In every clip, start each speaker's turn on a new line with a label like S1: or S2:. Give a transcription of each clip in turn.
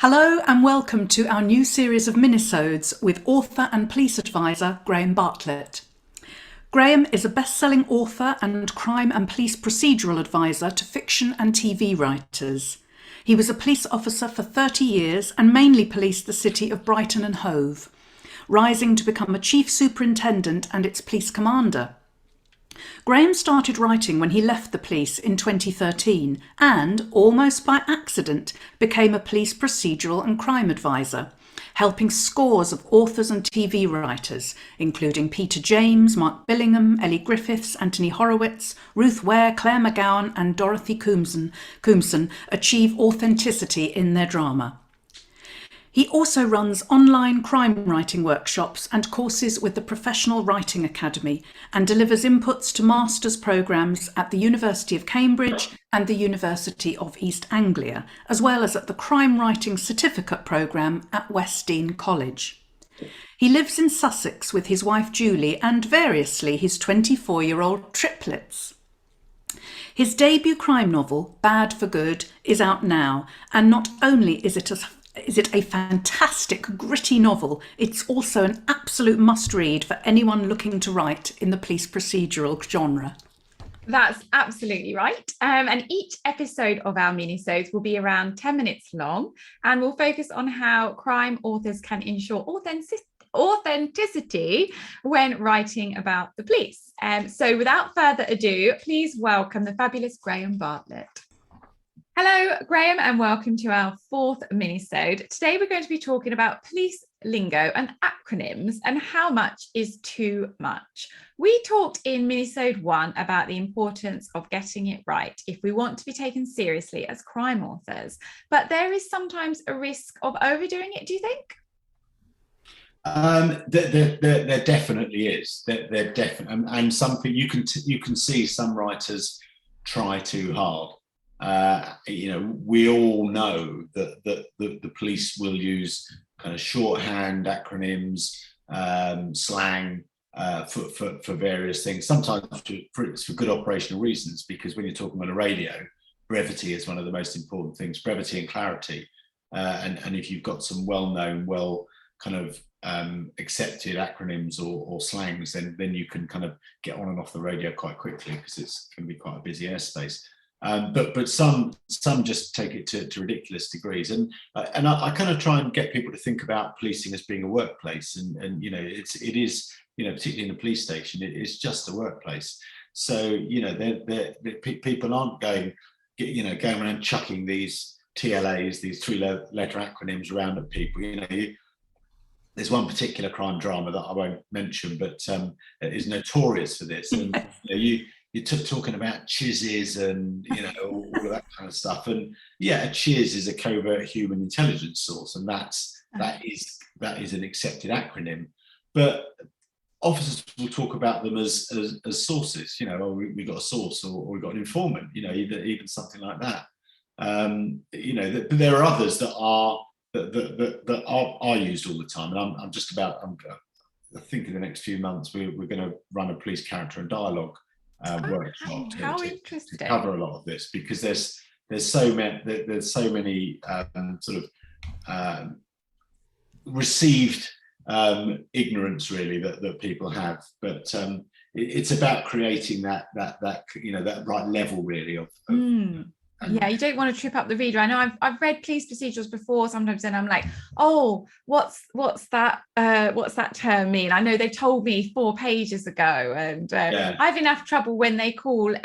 S1: Hello and welcome to our new series of minisodes with author and police advisor Graham Bartlett. Graham is a best-selling author and crime and police procedural advisor to fiction and TV writers. He was a police officer for 30 years and mainly policed the city of Brighton and Hove, rising to become a chief superintendent and its police commander. Graham started writing when he left the police in 2013 and, almost by accident, became a police procedural and crime advisor, helping scores of authors and TV writers, including Peter James, Mark Billingham, Ellie Griffiths, Anthony Horowitz, Ruth Ware, Claire McGowan and Dorothy Coomson, achieve authenticity in their drama. He also runs online crime writing workshops and courses with the Professional Writing Academy and delivers inputs to master's programmes at the University of Cambridge and the University of East Anglia, as well as at the Crime Writing Certificate programme at West Dean College. He lives in Sussex with his wife Julie and, variously, his 24-year-old triplets. His debut crime novel, Bad for Good, is out now, and not only is it a fantastic, gritty novel, it's also an absolute must-read for anyone looking to write in the police procedural genre.
S2: That's absolutely right. And each episode of our minisodes will be around 10 minutes long, and we'll focus on how crime authors can ensure authenticity when writing about the police. So without further ado, please welcome the fabulous Graham Bartlett. Hello, Graham, and welcome to our fourth minisode. Today we're going to be talking about police lingo and acronyms and how much is too much. We talked in minisode 1 about the importance of getting it right if we want to be taken seriously as crime authors, but there is sometimes a risk of overdoing it, do you think?
S3: There definitely is. There definitely, and some people you can see some writers try too hard. We all know that the police will use kind of shorthand, acronyms, slang for various things. Sometimes for good operational reasons, because when you're talking on a radio, brevity is one of the most important things. Brevity and clarity, and if you've got some well-known, accepted acronyms or slangs, then you can kind of get on and off the radio quite quickly because it's going to be quite a busy airspace. But some just take it to ridiculous degrees, and I kind of try and get people to think about policing as being a workplace, and it is particularly in a police station, it is just a workplace. So people aren't going around chucking these TLAs, these three-letter acronyms around at people. There's one particular crime drama that I won't mention, but is notorious for this, and you're talking about chizzes and all of that kind of stuff, and a chiz is a covert human intelligence source, and that is an accepted acronym. But officers will talk about them as sources. We got a source, or we got an informant. Even something like that. But there are others that are used all the time, and I think in the next few months we're going to run a police character and dialogue workshop to cover a lot of this, because there's so many received ignorance really that people have, but it's about creating that right level really of
S2: yeah, you don't want to trip up the reader. I know I've read police procedurals before sometimes, and I'm like, oh, what's that term mean? I know they told me 4 pages ago, and I have enough trouble when they call.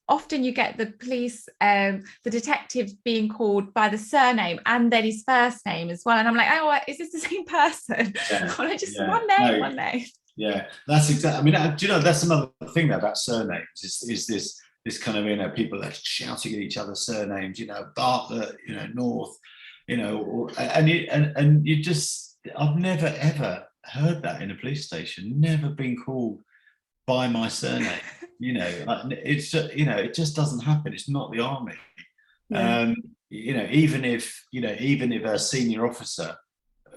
S2: Often you get the police, the detective being called by the surname and then his first name as well, and I'm like, oh, is this the same person? Or just one name.
S3: Yeah, that's exactly. I mean, do you know that's another thing about surnames? Is this kind of people are shouting at each other's surnames, Bartlett, North, and you just, I've never ever heard that in a police station. Never been called by my surname. It's just, it just doesn't happen. It's not the army. Yeah. Even if a senior officer,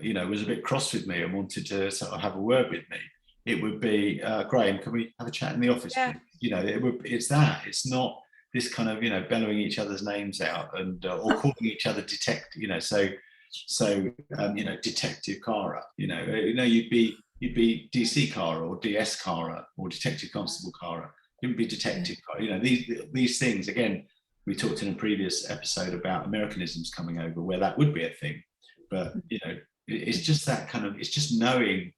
S3: was a bit cross with me and wanted to sort of have a word with me, it would be, Graham, can we have a chat in the office? Yeah. It's that. It's not this kind of bellowing each other's names out and or calling each other detect. So So Detective Cara, you'd be DC Cara or DS Cara or Detective Constable Cara. You wouldn't be Detective Cara. These things, again, we talked in a previous episode about Americanisms coming over, where that would be a thing. But it's just that kind of, it's just knowing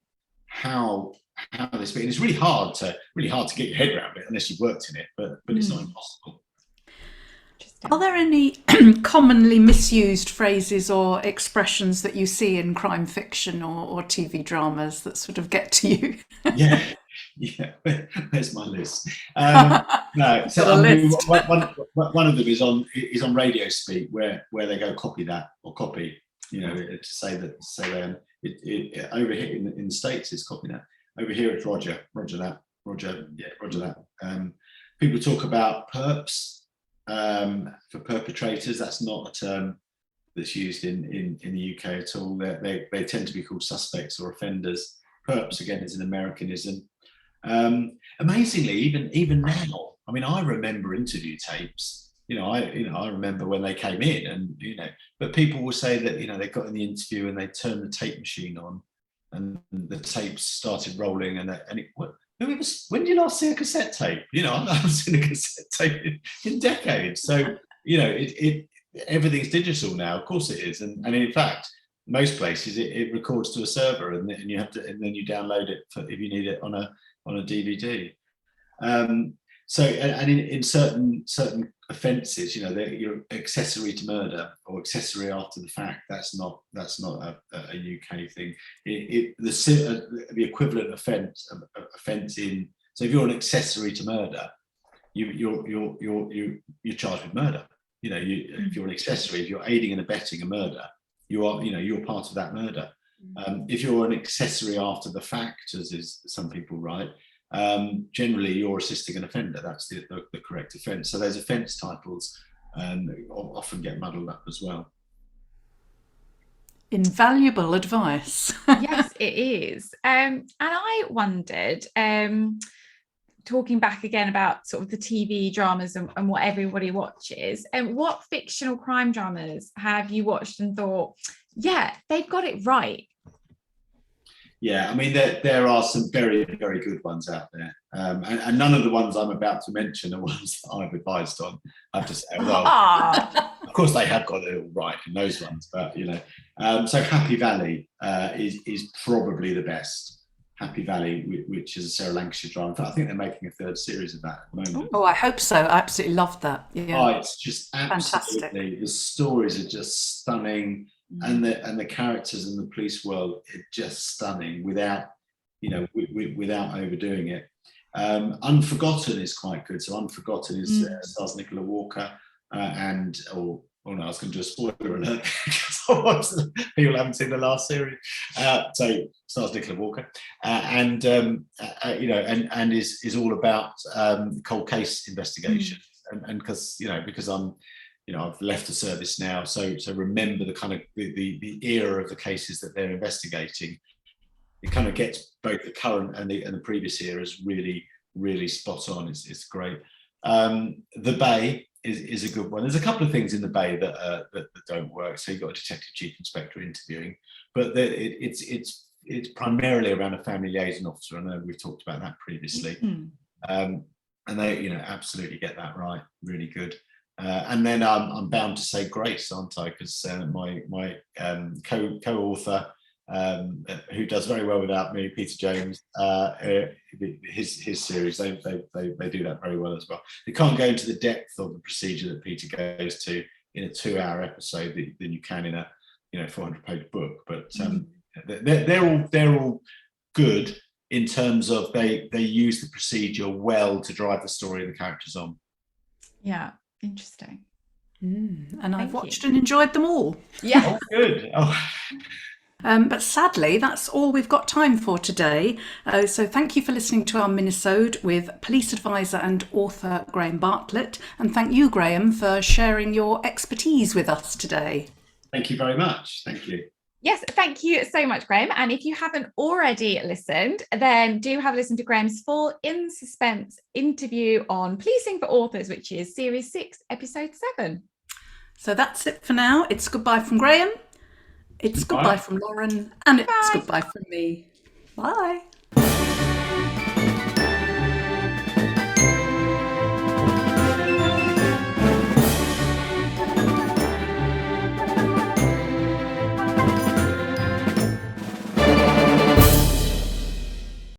S3: how this, and it's really hard to get your head around it unless you've worked in it, but it's not impossible.
S1: Are there any commonly misused phrases or expressions that you see in crime fiction or TV dramas that sort of get to you?
S3: Yeah. Where's my list? No, so one of them is on radio speak, where they go copy that or copy, to say that. So over here in the States, it's copy that. Over here, it's Roger that. People talk about perps. For perpetrators, that's not a term that's used in the UK at all. They tend to be called suspects or offenders. Perps, again, is an Americanism. Amazingly, even now, I mean, I remember interview tapes. I remember when they came in, and but people will say that they got in the interview and they turned the tape machine on, and the tapes started rolling, and when did you last see a cassette tape? I haven't seen a cassette tape in decades. So everything's digital now. Of course it is, and in fact, most places it records to a server, and you have to, and then you download it if you need it on a DVD. So in certain offences, you're accessory to murder or accessory after the fact. That's not a UK thing. The equivalent offence in, so if you're an accessory to murder, you're charged with murder. If you're an accessory, if you're aiding and abetting a murder, you're part of that murder. If you're an accessory after the fact, as some people write, generally you're assisting an offender. That's the correct offence. So those offence titles often get muddled up as well.
S1: Invaluable advice.
S2: Yes, it is. And I wondered, talking back again about sort of the TV dramas and what everybody watches, and what fictional crime dramas have you watched and thought, yeah, they've got it right?
S3: Yeah, I mean, there are some very, very good ones out there. And none of the ones I'm about to mention are ones that I've advised on, I have to say. Well, of course, they have got it all right in those ones, but, so Happy Valley is probably the best. Happy Valley, which is a Sarah Lancashire drama. In fact, I think they're making a third series of that at the moment.
S1: Oh, I hope so. I absolutely loved that. Yeah.
S3: Oh, it's just absolutely,
S1: fantastic.
S3: The stories are just stunning. And the characters in the police world are just stunning without overdoing it. Unforgotten is quite good. So Unforgotten is stars Nicola Walker I was going to do a spoiler alert because people haven't seen the last series. So stars Nicola Walker and is all about cold case investigation. And because I'm I've left the service now, so remember the kind of the era of the cases that they're investigating. It kind of gets both the current and the previous eras really, really spot on. It's great. The Bay is a good one. There's a couple of things in The Bay that don't work. So you've got a detective chief inspector interviewing, but it's primarily around a family liaison officer. I know we've talked about that previously, and they absolutely get that right. Really good. And then I'm bound to say Grace, aren't I? Because my co-author, who does very well without me, Peter James, his series, they do that very well as well. They can't go into the depth of the procedure that Peter goes to in a 2-hour episode than you can in a 400-page book. But they're all good in terms of they use the procedure well to drive the story and the characters on.
S2: Yeah. Interesting.
S1: And I've watched and enjoyed them all.
S2: Yeah.
S3: Oh, good. Oh.
S1: But sadly, that's all we've got time for today. So thank you for listening to our Minisode with police advisor and author Graham Bartlett. And thank you, Graham, for sharing your expertise with us today.
S3: Thank you very much. Thank you.
S2: Yes, thank you so much, Graham. And if you haven't already listened, then do have a listen to Graham's full In Suspense interview on Policing for Authors, which is Series 6, Episode 7.
S1: So that's it for now. It's goodbye from Graham. It's
S3: Bye.
S1: goodbye from Lauren, and it's
S2: Bye.
S1: goodbye from me. Bye.